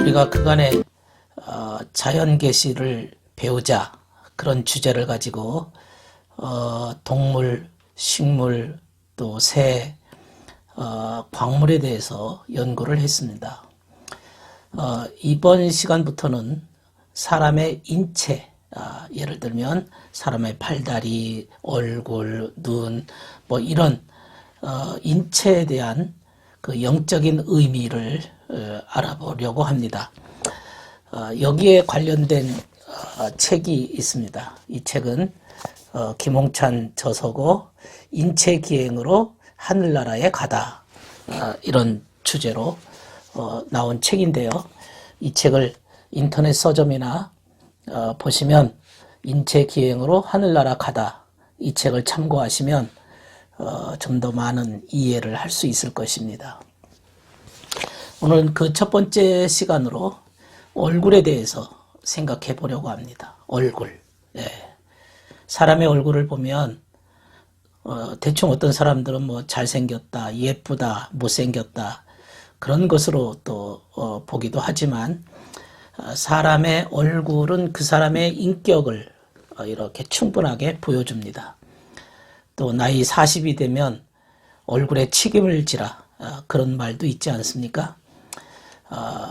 우리가 그간에 자연계시를 배우자 그런 주제를 가지고 동물, 식물, 또 새, 광물에 대해서 연구를 했습니다. 이번 시간부터는 사람의 인체, 예를 들면 사람의 팔다리, 얼굴, 눈, 뭐 이런 인체에 대한 그 영적인 의미를 알아보려고 합니다. 여기에 관련된 책이 있습니다. 이 책은 김홍찬 저서고 인체기행으로 하늘나라에 가다, 이런 주제로 나온 책인데요. 이 책을 인터넷 서점이나 보시면 인체기행으로 하늘나라 가다, 이 책을 참고하시면 좀 더 많은 이해를 할 수 있을 것입니다. 오늘은 그 첫 번째 시간으로 얼굴에 대해서 생각해 보려고 합니다. 얼굴. 사람의 얼굴을 보면 대충 어떤 사람들은 뭐 잘생겼다, 예쁘다, 못생겼다 그런 것으로 또 보기도 하지만 사람의 얼굴은 그 사람의 인격을 이렇게 충분하게 보여줍니다. 또 나이 40이 되면 얼굴에 책임을 지라, 그런 말도 있지 않습니까?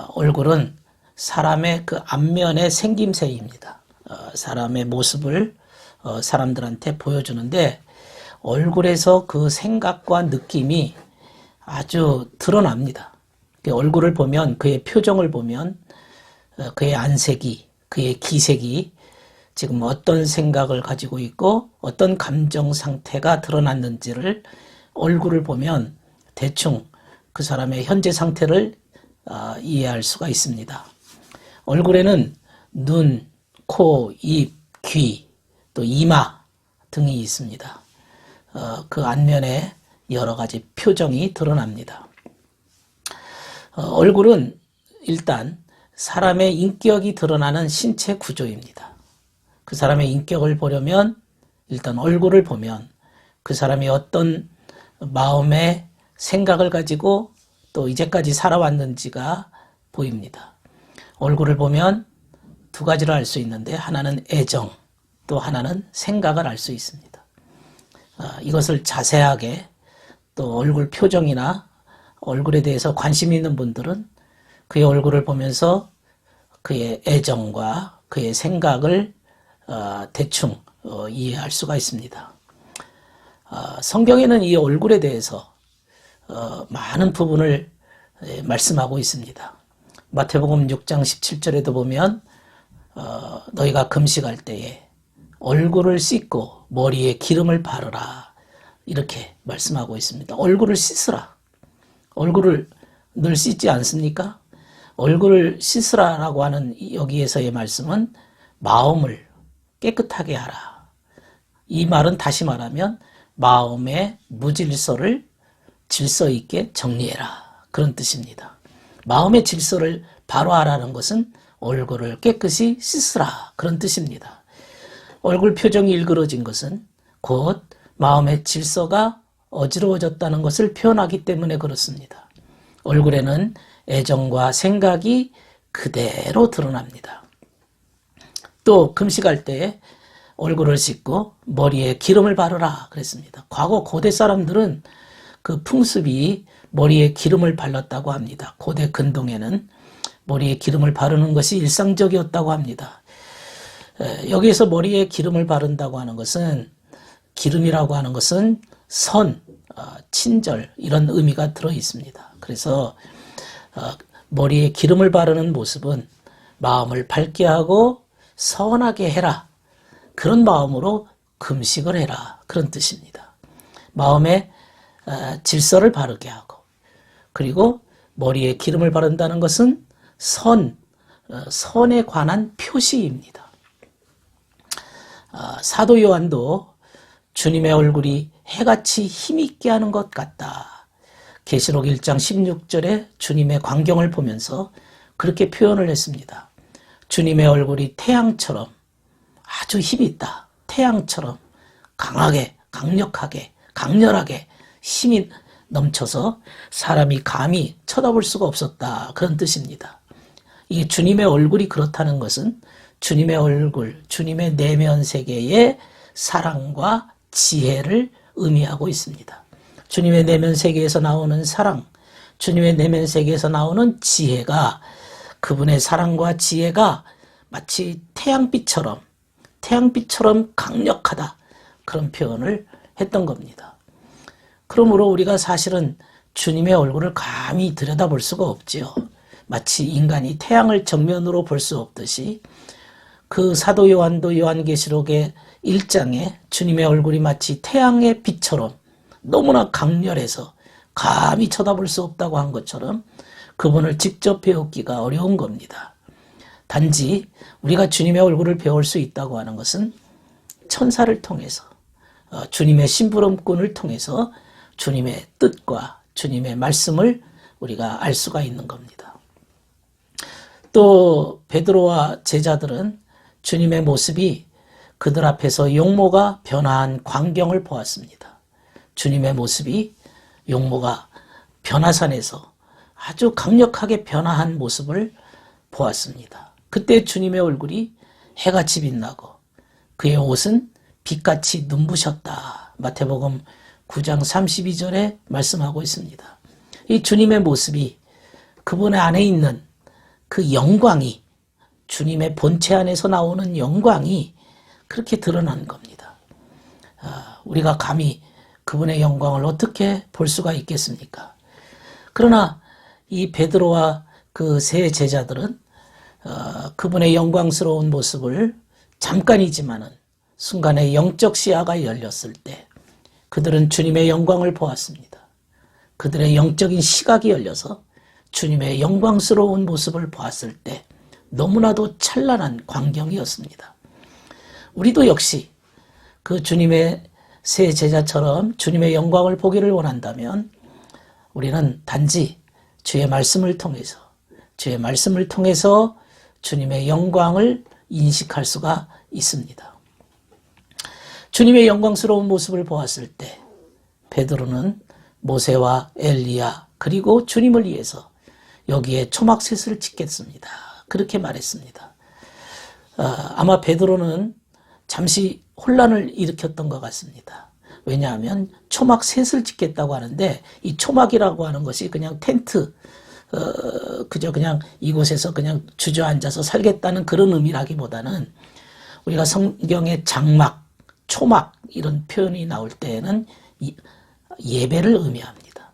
얼굴은 사람의 그 안면의 생김새입니다. 사람의 모습을 사람들한테 보여주는데 얼굴에서 그 생각과 느낌이 아주 드러납니다. 얼굴을 보면, 그의 표정을 보면 그의 안색이, 그의 기색이 지금 어떤 생각을 가지고 있고 어떤 감정 상태가 드러났는지를 얼굴을 보면 대충 그 사람의 현재 상태를 이해할 수가 있습니다. 얼굴에는 눈, 코, 입, 귀, 또 이마 등이 있습니다. 그 안면에 여러 가지 표정이 드러납니다. 얼굴은 일단 사람의 인격이 드러나는 신체 구조입니다. 그 사람의 인격을 보려면 일단 얼굴을 보면 그 사람이 어떤 마음의 생각을 가지고 또 이제까지 살아왔는지가 보입니다. 얼굴을 보면 두 가지를 알 수 있는데 하나는 애정, 또 하나는 생각을 알 수 있습니다. 이것을 자세하게 또 얼굴 표정이나 얼굴에 대해서 관심 있는 분들은 그의 얼굴을 보면서 그의 애정과 그의 생각을 대충 이해할 수가 있습니다. 성경에는 이 얼굴에 대해서 많은 부분을 말씀하고 있습니다. 마태복음 6장 17절에도 보면 너희가 금식할 때에 얼굴을 씻고 머리에 기름을 바르라, 이렇게 말씀하고 있습니다. 얼굴을 씻으라. 얼굴을 늘 씻지 않습니까? 얼굴을 씻으라라고 하는 여기에서의 말씀은 마음을 깨끗하게 하라. 이 말은 다시 말하면 마음의 무질서를 질서 있게 정리해라, 그런 뜻입니다. 마음의 질서를 바로 하라는 것은 얼굴을 깨끗이 씻으라, 그런 뜻입니다. 얼굴 표정이 일그러진 것은 곧 마음의 질서가 어지러워졌다는 것을 표현하기 때문에 그렇습니다. 얼굴에는 애정과 생각이 그대로 드러납니다. 또 금식할 때 얼굴을 씻고 머리에 기름을 바르라 그랬습니다. 과거 고대 사람들은 그 풍습이 머리에 기름을 발랐다고 합니다. 고대 근동에는 머리에 기름을 바르는 것이 일상적이었다고 합니다. 여기에서 머리에 기름을 바른다고 하는 것은, 기름이라고 하는 것은 선, 친절, 이런 의미가 들어 있습니다. 그래서 머리에 기름을 바르는 모습은 마음을 밝게 하고 선하게 해라, 그런 마음으로 금식을 해라, 그런 뜻입니다. 마음에 질서를 바르게 하고, 그리고 머리에 기름을 바른다는 것은 선에 관한 표시입니다. 사도 요한도 주님의 얼굴이 해같이 힘있게 하는 것 같다, 계시록 1장 16절에 주님의 광경을 보면서 그렇게 표현을 했습니다. 주님의 얼굴이 태양처럼 아주 힘이 있다. 태양처럼 강하게, 강력하게, 강렬하게 힘이 넘쳐서 사람이 감히 쳐다볼 수가 없었다, 그런 뜻입니다. 이 주님의 얼굴이 그렇다는 것은 주님의 얼굴, 주님의 내면 세계의 사랑과 지혜를 의미하고 있습니다. 주님의 내면 세계에서 나오는 사랑, 주님의 내면 세계에서 나오는 지혜가, 그분의 사랑과 지혜가 마치 태양빛처럼 강력하다, 그런 표현을 했던 겁니다. 그러므로 우리가 사실은 주님의 얼굴을 감히 들여다볼 수가 없지요. 마치 인간이 태양을 정면으로 볼 수 없듯이 그 사도 요한도 요한계시록의 1장에 주님의 얼굴이 마치 태양의 빛처럼 너무나 강렬해서 감히 쳐다볼 수 없다고 한 것처럼 그분을 직접 배우기가 어려운 겁니다. 단지 우리가 주님의 얼굴을 배울 수 있다고 하는 것은 천사를 통해서, 주님의 심부름꾼을 통해서 주님의 뜻과 주님의 말씀을 우리가 알 수가 있는 겁니다. 또 베드로와 제자들은 주님의 모습이 그들 앞에서 용모가 변화한 광경을 보았습니다. 주님의 모습이 용모가 변화산에서 아주 강력하게 변화한 모습을 보았습니다. 그때 주님의 얼굴이 해같이 빛나고 그의 옷은 빛같이 눈부셨다. 마태복음 9장 32절에 말씀하고 있습니다. 이 주님의 모습이, 그분의 안에 있는 그 영광이, 주님의 본체 안에서 나오는 영광이 그렇게 드러난 겁니다. 우리가 감히 그분의 영광을 어떻게 볼 수가 있겠습니까? 그러나 이 베드로와 그 세 제자들은 그분의 영광스러운 모습을 잠깐이지만은 순간에 영적 시야가 열렸을 때 그들은 주님의 영광을 보았습니다. 그들의 영적인 시각이 열려서 주님의 영광스러운 모습을 보았을 때 너무나도 찬란한 광경이었습니다. 우리도 역시 그 주님의 세 제자처럼 주님의 영광을 보기를 원한다면 우리는 단지 주의 말씀을 통해서 주님의 영광을 인식할 수가 있습니다. 주님의 영광스러운 모습을 보았을 때 베드로는 모세와 엘리야 그리고 주님을 위해서 여기에 초막셋을 짓겠습니다. 그렇게 말했습니다. 아마 베드로는 잠시 혼란을 일으켰던 것 같습니다. 왜냐하면 초막셋을 짓겠다고 하는데 이 초막이라고 하는 것이 그냥 텐트, 그냥 이곳에서 그냥 주저앉아서 살겠다는 그런 의미라기보다는 우리가 성경의 장막, 초막 이런 표현이 나올 때에는 예배를 의미합니다.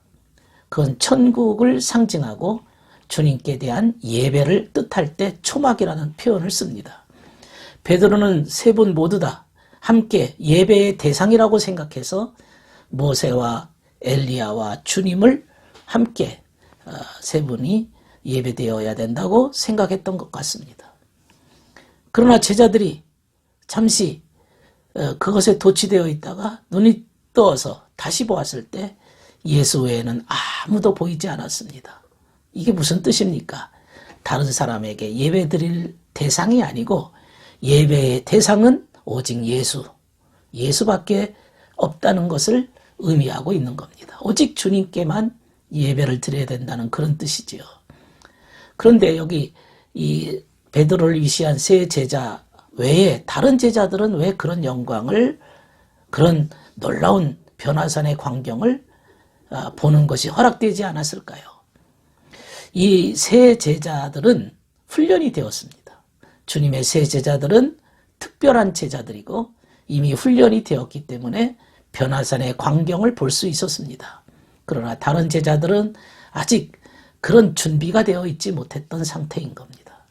그건 천국을 상징하고 주님께 대한 예배를 뜻할 때 초막이라는 표현을 씁니다. 베드로는 세 분 모두 다 함께 예배의 대상이라고 생각해서 모세와 엘리야와 주님을 함께 세 분이 예배되어야 된다고 생각했던 것 같습니다. 그러나 제자들이 잠시 그것에 도취되어 있다가 눈이 떠서 다시 보았을 때 예수 외에는 아무도 보이지 않았습니다. 이게 무슨 뜻입니까? 다른 사람에게 예배드릴 대상이 아니고 예배의 대상은 오직 예수밖에 없다는 것을 의미하고 있는 겁니다. 오직 주님께만 예배를 드려야 된다는 그런 뜻이지요. 그런데 여기 이 베드로를 위시한 세 제자 외에 다른 제자들은 왜 그런 영광을, 그런 놀라운 변화산의 광경을 보는 것이 허락되지 않았을까요? 이 세 제자들은 훈련이 되었습니다. 주님의 세 제자들은 특별한 제자들이고 이미 훈련이 되었기 때문에 변화산의 광경을 볼 수 있었습니다. 그러나 다른 제자들은 아직 그런 준비가 되어 있지 못했던 상태인 겁니다.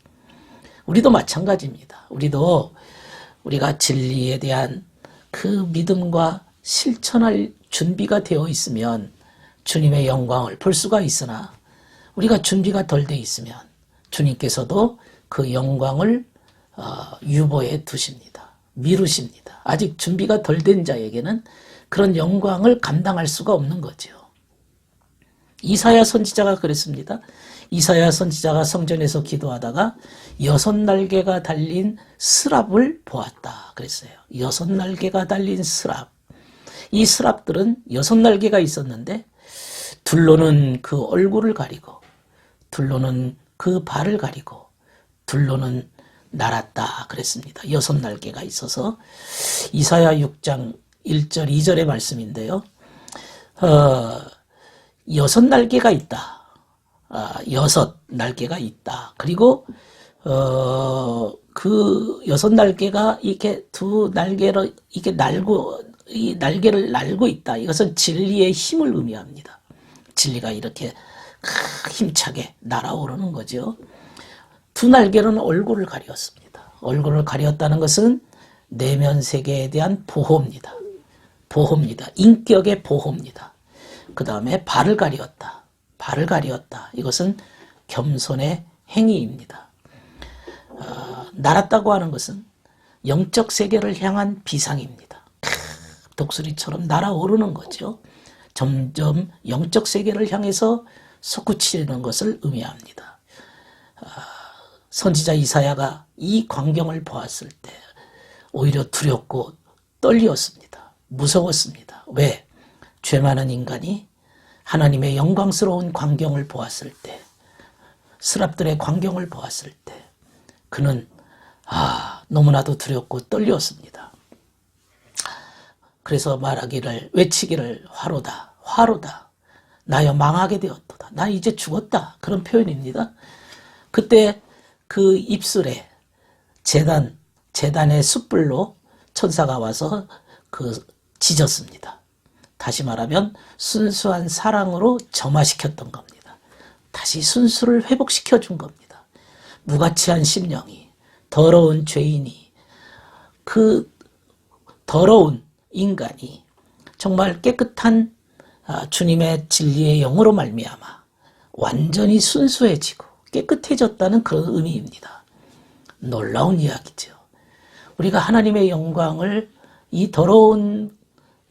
우리도 마찬가지입니다. 우리가 진리에 대한 그 믿음과 실천할 준비가 되어 있으면 주님의 영광을 볼 수가 있으나 우리가 준비가 덜 돼 있으면 주님께서도 그 영광을 유보해 두십니다. 미루십니다. 아직 준비가 덜 된 자에게는 그런 영광을 감당할 수가 없는 거죠. 이사야 선지자가 그랬습니다. 이사야 선지자가 성전에서 기도하다가 6날개가 달린 스랍을 보았다 그랬어요. 6날개가 달린 스랍. 이 스랍들은 6날개가 있었는데 둘로는 그 얼굴을 가리고 둘로는 그 발을 가리고 둘로는 날았다 그랬습니다. 6날개가 있어서 이사야 6장 1절 2절의 말씀인데요. 6날개가 있다. 6날개가 있다. 그리고 그 6날개가 이렇게 두 날개로 이렇게 이 날개를 날고 있다. 이것은 진리의 힘을 의미합니다. 진리가 이렇게 힘차게 날아오르는 거죠. 두 날개로는 얼굴을 가렸습니다. 얼굴을 가렸다는 것은 내면 세계에 대한 보호입니다. 보호입니다. 인격의 보호입니다. 그 다음에 발을 가리었다. 발을 가리었다. 이것은 겸손의 행위입니다. 날았다고 하는 것은 영적 세계를 향한 비상입니다. 독수리처럼 날아오르는 거죠. 점점 영적 세계를 향해서 솟구치는 것을 의미합니다. 선지자 이사야가 이 광경을 보았을 때 오히려 두렵고 떨리었습니다. 무서웠습니다. 왜? 죄 많은 인간이 하나님의 영광스러운 광경을 보았을 때, 스랍들의 광경을 보았을 때 그는 너무나도 두렵고 떨렸습니다. 그래서 외치기를 화로다, 화로다, 나여 망하게 되었도다, 나 이제 죽었다, 그런 표현입니다. 그때 그 입술에 제단의 숯불로 천사가 와서 찢었습니다. 다시 말하면 순수한 사랑으로 점화시켰던 겁니다. 다시 순수를 회복시켜 준 겁니다. 무가치한 심령이, 더러운 죄인이, 그 더러운 인간이 정말 깨끗한 주님의 진리의 영으로 말미암아 완전히 순수해지고 깨끗해졌다는 그런 의미입니다. 놀라운 이야기죠. 우리가 하나님의 영광을 이 더러운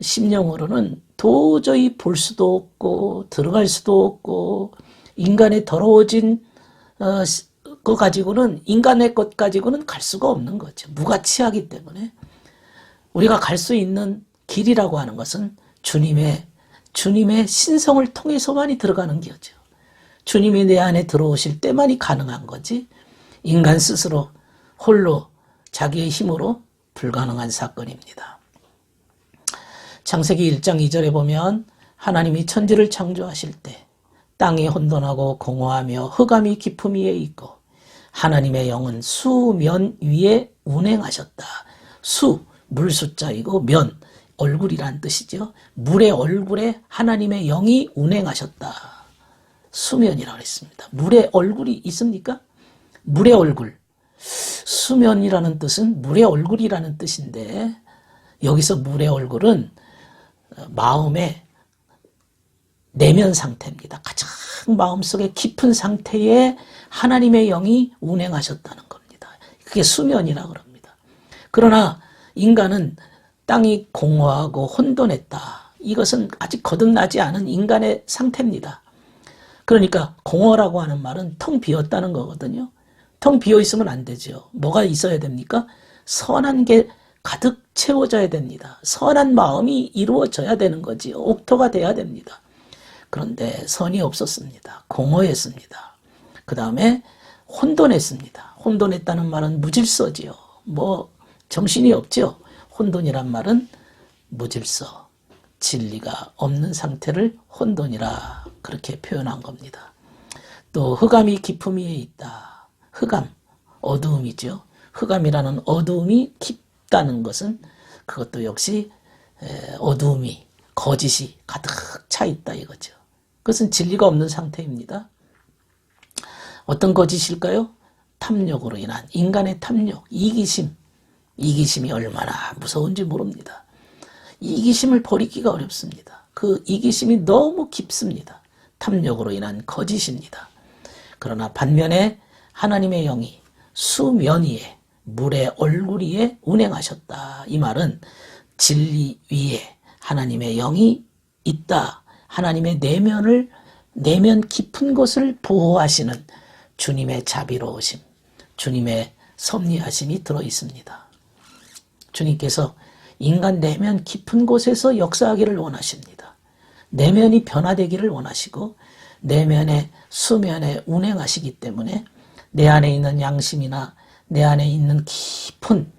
심령으로는 도저히 볼 수도 없고 들어갈 수도 없고, 인간의 더러워진 것 가지고는, 인간의 것 가지고는 갈 수가 없는 거죠. 무가치하기 때문에 우리가 갈 수 있는 길이라고 하는 것은 주님의 신성을 통해서만이 들어가는 거죠. 주님이 내 안에 들어오실 때만이 가능한 거지, 인간 스스로 홀로 자기의 힘으로 불가능한 사건입니다. 창세기 1장 2절에 보면 하나님이 천지를 창조하실 때 땅이 혼돈하고 공허하며 흑암이 깊음 위에 있고 하나님의 영은 수면 위에 운행하셨다. 수, 물 숫자이고 면, 얼굴이란 뜻이죠. 물의 얼굴에 하나님의 영이 운행하셨다. 수면이라고 했습니다. 물의 얼굴이 있습니까? 물의 얼굴. 수면이라는 뜻은 물의 얼굴이라는 뜻인데, 여기서 물의 얼굴은 마음의 내면 상태입니다. 가장 마음속에 깊은 상태에 하나님의 영이 운행하셨다는 겁니다. 그게 수면이라고 합니다. 그러나 인간은 땅이 공허하고 혼돈했다. 이것은 아직 거듭나지 않은 인간의 상태입니다. 그러니까 공허라고 하는 말은 텅 비었다는 거거든요. 텅 비어 있으면 안 되죠. 뭐가 있어야 됩니까? 선한 게 가득 채워져야 됩니다. 선한 마음이 이루어져야 되는 거지요. 옥토가 돼야 됩니다. 그런데 선이 없었습니다. 공허했습니다. 그 다음에 혼돈했습니다. 혼돈했다는 말은 무질서지요. 정신이 없죠. 혼돈이란 말은 무질서, 진리가 없는 상태를 혼돈이라 그렇게 표현한 겁니다. 또 흑암이 깊음 위에 있다. 흑암, 어두움이죠. 흑암이라는 어두움이 깊다는 것은 그것도 역시 어두움이, 거짓이 가득 차 있다 이거죠. 그것은 진리가 없는 상태입니다. 어떤 거짓일까요? 탐욕으로 인한 인간의 탐욕, 이기심이 얼마나 무서운지 모릅니다. 이기심을 버리기가 어렵습니다. 그 이기심이 너무 깊습니다. 탐욕으로 인한 거짓입니다. 그러나 반면에 하나님의 영이 수면 위에, 물의 얼굴 위에 운행하셨다. 이 말은 진리 위에 하나님의 영이 있다. 하나님의 내면 깊은 곳을 보호하시는 주님의 자비로우심, 주님의 섭리하심이 들어있습니다. 주님께서 인간 내면 깊은 곳에서 역사하기를 원하십니다. 내면이 변화되기를 원하시고 내면의 수면에 운행하시기 때문에 내 안에 있는 양심이나 내 안에 있는 깊은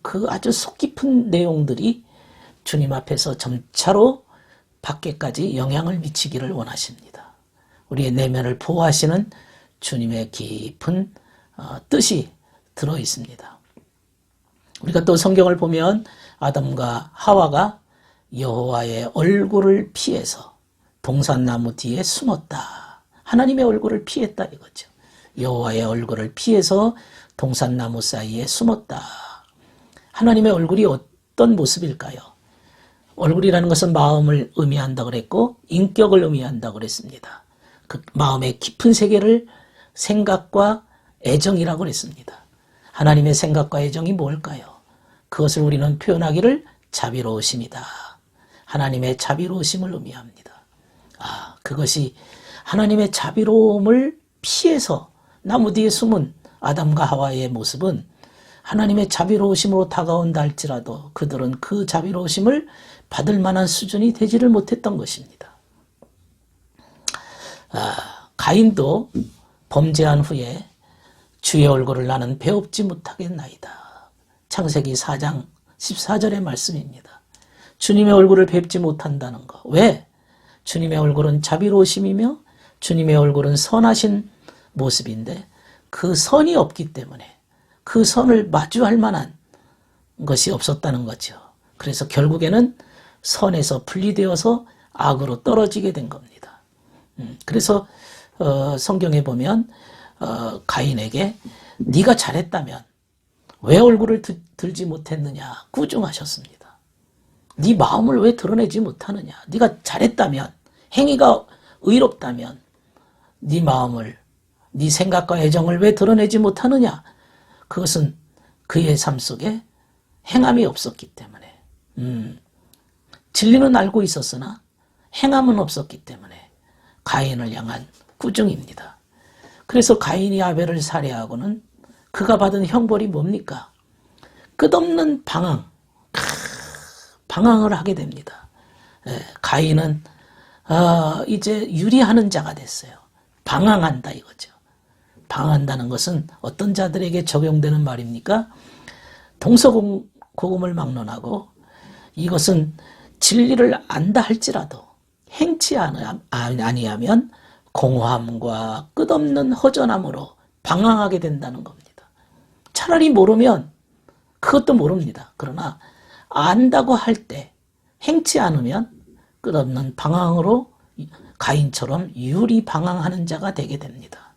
그 아주 속 깊은 내용들이 주님 앞에서 점차로 밖에까지 영향을 미치기를 원하십니다. 우리의 내면을 보호하시는 주님의 깊은 뜻이 들어 있습니다. 우리가 또 성경을 보면 아담과 하와가 여호와의 얼굴을 피해서 동산나무 뒤에 숨었다. 하나님의 얼굴을 피했다 이거죠. 여호와의 얼굴을 피해서 동산나무 사이에 숨었다. 하나님의 얼굴이 어떤 모습일까요? 얼굴이라는 것은 마음을 의미한다고 그랬고 인격을 의미한다고 그랬습니다. 그 마음의 깊은 세계를 생각과 애정이라고 그랬습니다. 하나님의 생각과 애정이 뭘까요? 그것을 우리는 표현하기를 자비로우심이다. 하나님의 자비로우심을 의미합니다. 그것이 하나님의 자비로움을 피해서 나무 뒤에 숨은 아담과 하와의 모습은 하나님의 자비로우심으로 다가온다 할지라도 그들은 그 자비로우심을 받을 만한 수준이 되지를 못했던 것입니다. 가인도 범죄한 후에 주의 얼굴을 나는 배웁지 못하겠나이다. 창세기 4장 14절의 말씀입니다. 주님의 얼굴을 뵙지 못한다는 것. 왜? 주님의 얼굴은 자비로우심이며 주님의 얼굴은 선하신 모습인데 그 선이 없기 때문에 그 선을 마주할 만한 것이 없었다는 거죠. 그래서 결국에는 선에서 분리되어서 악으로 떨어지게 된 겁니다. 그래서 성경에 보면 가인에게 네가 잘했다면 왜 얼굴을 들지 못했느냐 꾸중하셨습니다. 네 마음을 왜 드러내지 못하느냐. 네가 잘했다면 행위가 의롭다면 네 마음을 네 생각과 애정을 왜 드러내지 못하느냐. 그것은 그의 삶 속에 행함이 없었기 때문에 진리는 알고 있었으나 행함은 없었기 때문에 가인을 향한 꾸중입니다. 그래서 가인이 아벨을 살해하고는 그가 받은 형벌이 뭡니까? 끝없는 방황을 하게 됩니다. 가인은 이제 유리하는 자가 됐어요. 방황한다 이거죠. 방황한다는 것은 어떤 자들에게 적용되는 말입니까? 동서고금을 막론하고 이것은 진리를 안다 할지라도 행치 아니하면 공허함과 끝없는 허전함으로 방황하게 된다는 겁니다. 차라리 모르면 그것도 모릅니다. 그러나 안다고 할 때 행치 않으면 끝없는 방황으로 가인처럼 유리방황하는 자가 되게 됩니다.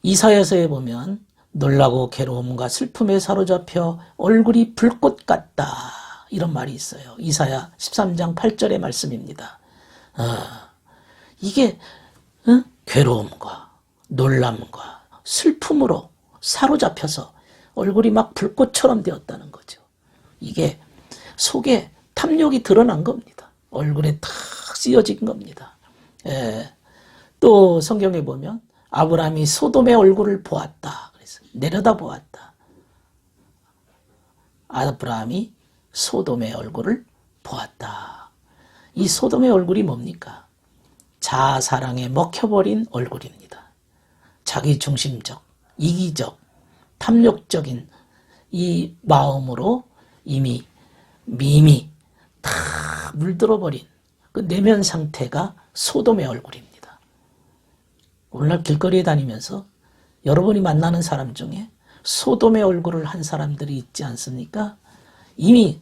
이사야서에 보면 놀라고 괴로움과 슬픔에 사로잡혀 얼굴이 불꽃 같다 이런 말이 있어요. 이사야 13장 8절의 말씀입니다. 이게 괴로움과 놀람과 슬픔으로 사로잡혀서 얼굴이 막 불꽃처럼 되었다는 거죠. 이게 속에 탐욕이 드러난 겁니다. 얼굴에 탁 씌어진 겁니다. 또 성경에 보면 아브라함이 소돔의 얼굴을 보았다. 그래서 내려다 보았다. 아브라함이 소돔의 얼굴을 보았다. 이 소돔의 얼굴이 뭡니까? 자아사랑에 먹혀버린 얼굴입니다. 자기중심적, 이기적, 탐욕적인 이 마음으로 이미 다 물들어버린 그 내면 상태가 소돔의 얼굴입니다. 오늘날 길거리에 다니면서 여러분이 만나는 사람 중에 소돔의 얼굴을 한 사람들이 있지 않습니까? 이미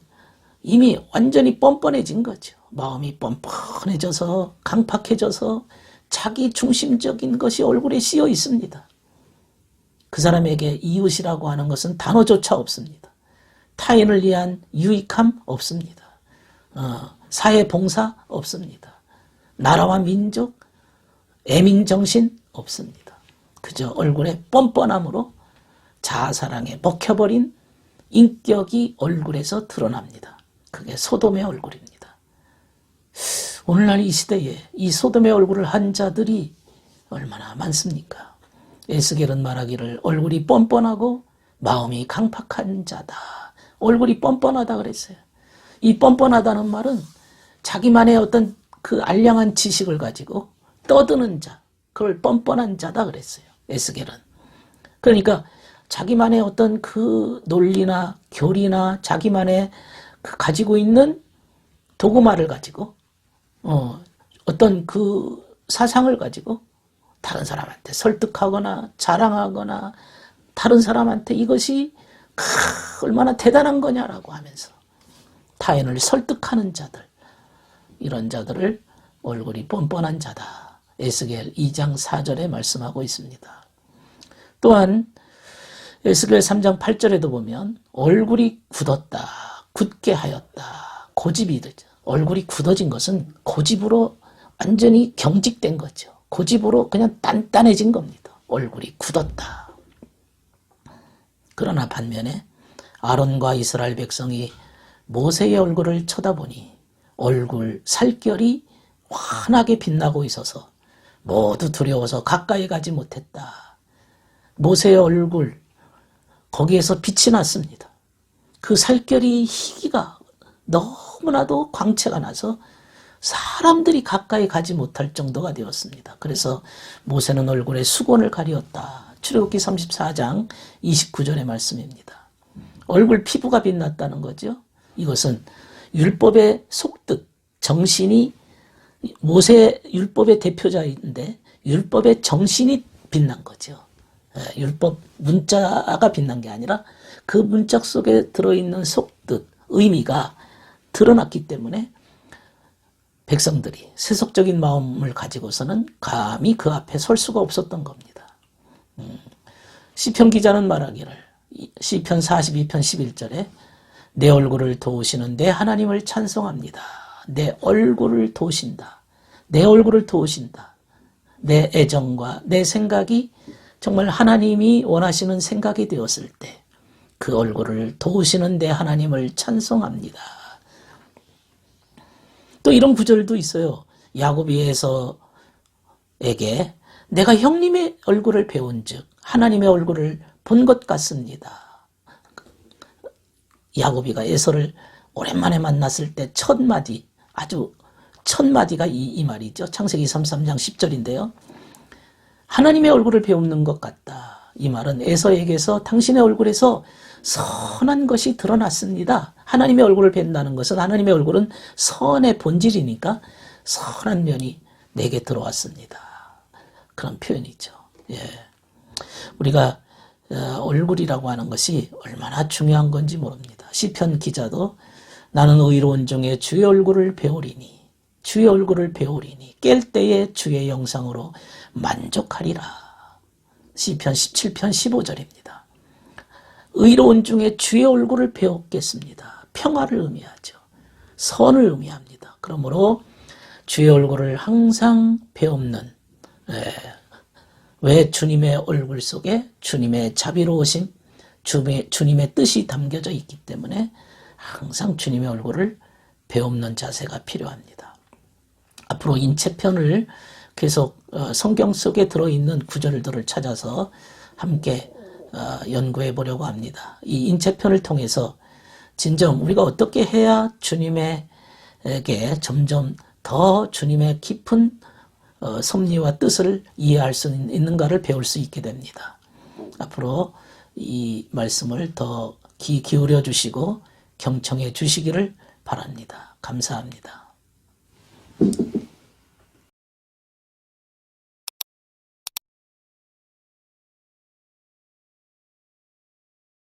완전히 뻔뻔해진 거죠. 마음이 뻔뻔해져서 강팍해져서 자기 중심적인 것이 얼굴에 씌어 있습니다. 그 사람에게 이웃이라고 하는 것은 단어조차 없습니다. 타인을 위한 유익함 없습니다. 사회봉사 없습니다. 나라와 민족, 애민정신 없습니다. 그저 얼굴에 뻔뻔함으로 자아사랑에 먹혀버린 인격이 얼굴에서 드러납니다. 그게 소돔의 얼굴입니다. 오늘날 이 시대에 이 소돔의 얼굴을 한 자들이 얼마나 많습니까? 에스겔은 말하기를 얼굴이 뻔뻔하고 마음이 강팍한 자다. 얼굴이 뻔뻔하다 그랬어요. 이 뻔뻔하다는 말은 자기만의 어떤 그 알량한 지식을 가지고 떠드는 자, 그걸 뻔뻔한 자다 그랬어요. 에스겔은. 그러니까 자기만의 어떤 그 논리나 교리나 자기만의 그 가지고 있는 도구마를 가지고 어떤 그 사상을 가지고 다른 사람한테 설득하거나 자랑하거나 다른 사람한테 이것이 얼마나 대단한 거냐라고 하면서 타인을 설득하는 자들, 이런 자들을 얼굴이 뻔뻔한 자다. 에스겔 2장 4절에 말씀하고 있습니다. 또한 에스겔 3장 8절에도 보면 얼굴이 굳었다, 굳게 하였다, 고집이 되죠. 얼굴이 굳어진 것은 고집으로 완전히 경직된 거죠. 고집으로 그냥 단단해진 겁니다. 얼굴이 굳었다. 그러나 반면에 아론과 이스라엘 백성이 모세의 얼굴을 쳐다보니 얼굴 살결이 환하게 빛나고 있어서 모두 두려워서 가까이 가지 못했다. 모세의 얼굴, 거기에서 빛이 났습니다. 그 살결이 희기가 너무나도 광채가 나서 사람들이 가까이 가지 못할 정도가 되었습니다. 그래서 모세는 얼굴에 수건을 가리었다. 출애굽기 34장 29절의 말씀입니다. 얼굴 피부가 빛났다는 거죠. 이것은 율법의 속뜻, 정신이 모세 율법의 대표자인데 율법의 정신이 빛난 거죠. 율법 문자가 빛난 게 아니라 그 문자 속에 들어있는 속뜻, 의미가 드러났기 때문에 백성들이 세속적인 마음을 가지고서는 감히 그 앞에 설 수가 없었던 겁니다. 시편 기자는 말하기를 시편 42편 11절에 내 얼굴을 도우시는 내 하나님을 찬송합니다. 내 얼굴을 도우신다. 내 얼굴을 도우신다. 내 애정과 내 생각이 정말 하나님이 원하시는 생각이 되었을 때 그 얼굴을 도우시는 내 하나님을 찬송합니다. 또 이런 구절도 있어요. 야곱이 에서에게 내가 형님의 얼굴을 배운 즉 하나님의 얼굴을 본 것 같습니다. 야곱이가 에서를 오랜만에 만났을 때 첫 마디, 아주 첫 마디가 이 말이죠. 창세기 33장 10절인데요. 하나님의 얼굴을 배우는 것 같다. 이 말은 에서에게서 당신의 얼굴에서 선한 것이 드러났습니다. 하나님의 얼굴을 뵌다는 것은 하나님의 얼굴은 선의 본질이니까 선한 면이 내게 들어왔습니다. 그런 표현이죠. 예. 우리가 얼굴이라고 하는 것이 얼마나 중요한 건지 모릅니다. 시편 기자도 나는 의로운 중에 주의 얼굴을 배우리니 주의 얼굴을 배우리니 깰 때에 주의 영상으로 만족하리라. 시편 17편 15절입니다. 의로운 중에 주의 얼굴을 배우겠습니다. 평화를 의미하죠. 선을 의미합니다. 그러므로 주의 얼굴을 항상 배우는 왜 주님의 얼굴 속에 주님의 자비로우심, 주님의 뜻이 담겨져 있기 때문에 항상 주님의 얼굴을 배우는 자세가 필요합니다. 앞으로 인체편을 계속 성경 속에 들어있는 구절들을 찾아서 함께 연구해 보려고 합니다. 이 인체편을 통해서 진정 우리가 어떻게 해야 주님에게 점점 더 주님의 깊은 섭리와 뜻을 이해할 수 있는가를 배울 수 있게 됩니다. 앞으로 이 말씀을 더 귀 기울여 주시고 경청해 주시기를 바랍니다. 감사합니다.